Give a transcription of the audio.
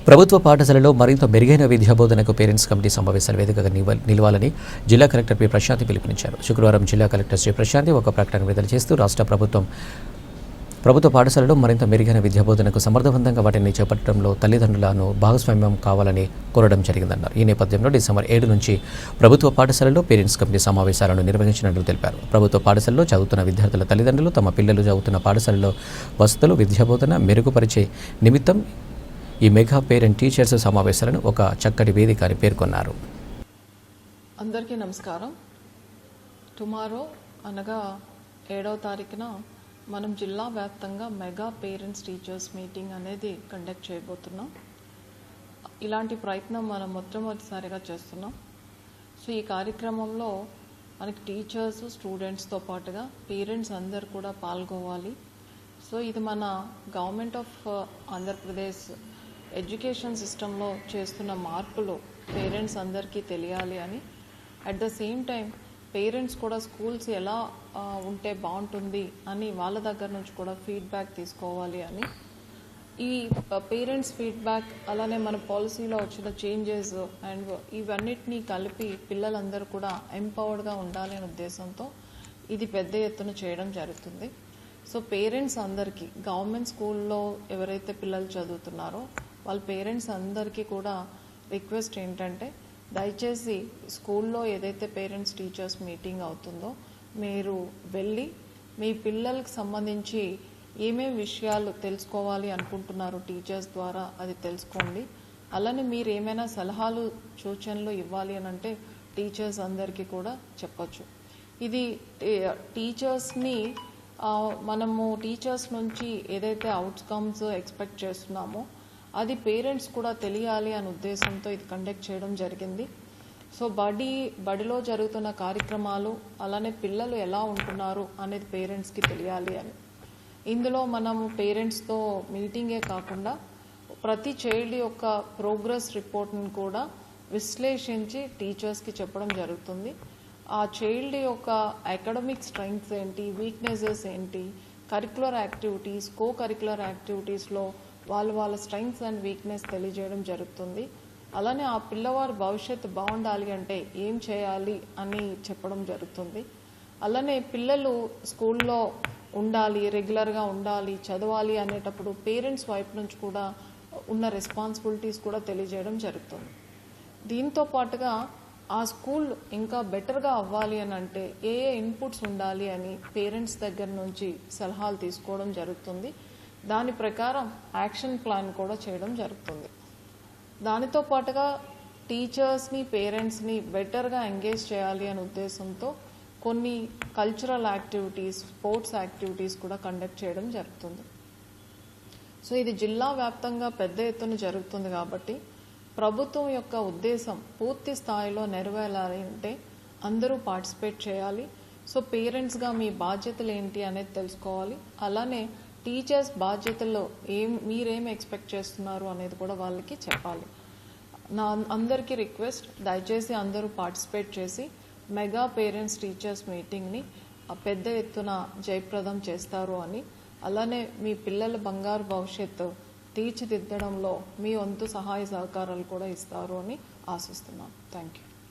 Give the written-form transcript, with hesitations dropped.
ప్రభుత్వ పాఠశాలలో మరింత మెరుగైన విద్యాబోధనకు పేరెంట్స్ కమిటీ సమావేశాల వేదికగా నిలవాలని జిల్లా కలెక్టర్ పి ప్రశాంతి పిలుపునిచ్చారు. శుక్రవారం జిల్లా కలెక్టర్ శ్రీ ప్రశాంతి ఒక ప్రకటన విడుదల చేస్తూ రాష్ట్ర ప్రభుత్వ పాఠశాలలో మరింత మెరుగైన విద్యాబోధనకు సమర్థవంతంగా వాటిని చేపట్టడంలో తల్లిదండ్రులను భాగస్వామ్యం కావాలని కోరడం జరిగిందన్నారు. ఈ నేపథ్యంలో డిసెంబర్ 7 నుంచి ప్రభుత్వ పాఠశాలలో పేరెంట్స్ కమిటీ సమావేశాలను నిర్వహించినట్లు తెలిపారు. ప్రభుత్వ పాఠశాలలో చదువుతున్న విద్యార్థుల తల్లిదండ్రులు తమ పిల్లలు చదువుతున్న పాఠశాలలో వసతులు విద్యాబోధన మెరుగుపరిచే నిమిత్తం ఈ మెగా పేరెంట్ టీచర్స్ సమావేశాలను ఒక చక్కటి వేదిక అని పేర్కొన్నారు. అందరికీ నమస్కారం. టుమారో అనగా 7వ తారీఖున మనం జిల్లా వ్యాప్తంగా మెగా పేరెంట్స్ టీచర్స్ మీటింగ్ అనేది కండక్ట్ చేయబోతున్నాం. ఇలాంటి ప్రయత్నం మనం మొట్టమొదటిసారిగా చేస్తున్నాం. సో ఈ కార్యక్రమంలో మనకి టీచర్స్ స్టూడెంట్స్తో పాటుగా పేరెంట్స్ అందరు కూడా పాల్గొవాలి. సో ఇది మన గవర్నమెంట్ ఆఫ్ ఆంధ్రప్రదేశ్ ఎడ్యుకేషన్ సిస్టంలో చేస్తున్న మార్పులు పేరెంట్స్ అందరికీ తెలియాలి అని, at the same time parents కూడా స్కూల్స్ ఎలా ఉంటే బాగుంటుంది అని వాళ్ళ దగ్గర నుంచి కూడా ఫీడ్బ్యాక్ తీసుకోవాలి అని, ఈ పేరెంట్స్ ఫీడ్బ్యాక్ అలానే మన పాలసీలో వచ్చిన చేంజెస్ అండ్ ఇవన్నిటినీ కలిపి పిల్లలందరూ కూడా ఎంపవర్డ్గా ఉండాలి అనే ఉద్దేశంతో ఇది పెద్ద ఎత్తున చేయడం జరుగుతుంది. సో పేరెంట్స్ అందరికీ గవర్నమెంట్ స్కూల్లో ఎవరైతే పిల్లలు చదువుతున్నారో వాళ్ళ పేరెంట్స్ అందరికీ కూడా రిక్వెస్ట్ ఏంటంటే, దయచేసి స్కూల్లో ఏదైతే పేరెంట్స్ టీచర్స్ మీటింగ్ అవుతుందో మీరు వెళ్ళి మీ పిల్లలకు సంబంధించి ఏమేమి విషయాలు తెలుసుకోవాలి అనుకుంటున్నారు టీచర్స్ ద్వారా అది తెలుసుకోండి. అలానే మీరు ఏమైనా సలహాలు సూచనలు ఇవ్వాలి అని అంటే టీచర్స్ అందరికీ కూడా చెప్పచ్చు. ఇది టీచర్స్ని మనము టీచర్స్ నుంచి ఏదైతే అవుట్కమ్స్ ఎక్స్పెక్ట్ చేస్తున్నామో అది పేరెంట్స్ కూడా తెలియాలి అనే ఉద్దేశంతో ఇది కండక్ట్ చేయడం జరిగింది. సో బడిలో జరుగుతున్న కార్యక్రమాలు అలానే పిల్లలు ఎలా ఉంటున్నారు అనేది పేరెంట్స్కి తెలియాలి అని, ఇందులో మనము పేరెంట్స్తో మీటింగే కాకుండా ప్రతి చైల్డ్ యొక్క ప్రోగ్రెస్ రిపోర్ట్ని కూడా విశ్లేషించి టీచర్స్కి చెప్పడం జరుగుతుంది. ఆ చైల్డ్ యొక్క అకాడమిక్ స్ట్రెంగ్త్స్ ఏంటి, వీక్నెసెస్ ఏంటి, కరిక్యులర్ యాక్టివిటీస్, కో కరిక్యులర్ యాక్టివిటీస్లో వాళ్ళ స్ట్రెంగ్త్స్ అండ్ వీక్నెస్ తెలియజేయడం జరుగుతుంది. అలానే ఆ పిల్లవారి భవిష్యత్తు బాగుండాలి అంటే ఏం చేయాలి అని చెప్పడం జరుగుతుంది. అలానే పిల్లలు స్కూల్లో ఉండాలి, రెగ్యులర్గా ఉండాలి, చదవాలి అనేటప్పుడు పేరెంట్స్ వైపు నుంచి కూడా ఉన్న రెస్పాన్సిబిలిటీస్ కూడా తెలియజేయడం జరుగుతుంది. దీంతో పాటుగా ఆ స్కూల్ ఇంకా బెటర్గా అవ్వాలి అని అంటే ఏ ఇన్పుట్స్ ఉండాలి అని పేరెంట్స్ దగ్గర నుంచి సలహాలు తీసుకోవడం జరుగుతుంది. దాని ప్రకారం యాక్షన్ ప్లాన్ కూడా చేయడం జరుగుతుంది. దానితో పాటుగా టీచర్స్ని పేరెంట్స్ని బెటర్గా ఎంగేజ్ చేయాలి అనే ఉద్దేశంతో కొన్ని కల్చరల్ యాక్టివిటీస్, స్పోర్ట్స్ యాక్టివిటీస్ కూడా కండక్ట్ చేయడం జరుగుతుంది. సో ఇది జిల్లా వ్యాప్తంగా పెద్ద ఎత్తున జరుగుతుంది కాబట్టి ప్రభుత్వం యొక్క ఉద్దేశం పూర్తి స్థాయిలో నెరవేరాలి అంటే అందరూ పార్టిసిపేట్ చేయాలి. సో పేరెంట్స్గా మీ బాధ్యతలు ఏంటి అనేది తెలుసుకోవాలి. అలానే టీచర్స్ బాధ్యతల్లో మీరేం ఎక్స్పెక్ట్ చేస్తున్నారు అనేది కూడా వాళ్ళకి చెప్పాలి. నా అందరికీ రిక్వెస్ట్, దయచేసి అందరూ పార్టిసిపేట్ చేసి మెగా పేరెంట్స్ టీచర్స్ మీటింగ్ని పెద్ద ఎత్తున జయప్రదం చేస్తారు అని, అలానే మీ పిల్లల బంగారు భవిష్యత్తు తీర్చిదిద్దడంలో మీ వంతు సహాయ సహకారాలు కూడా ఇస్తారు అని ఆశిస్తున్నాను. Thank you.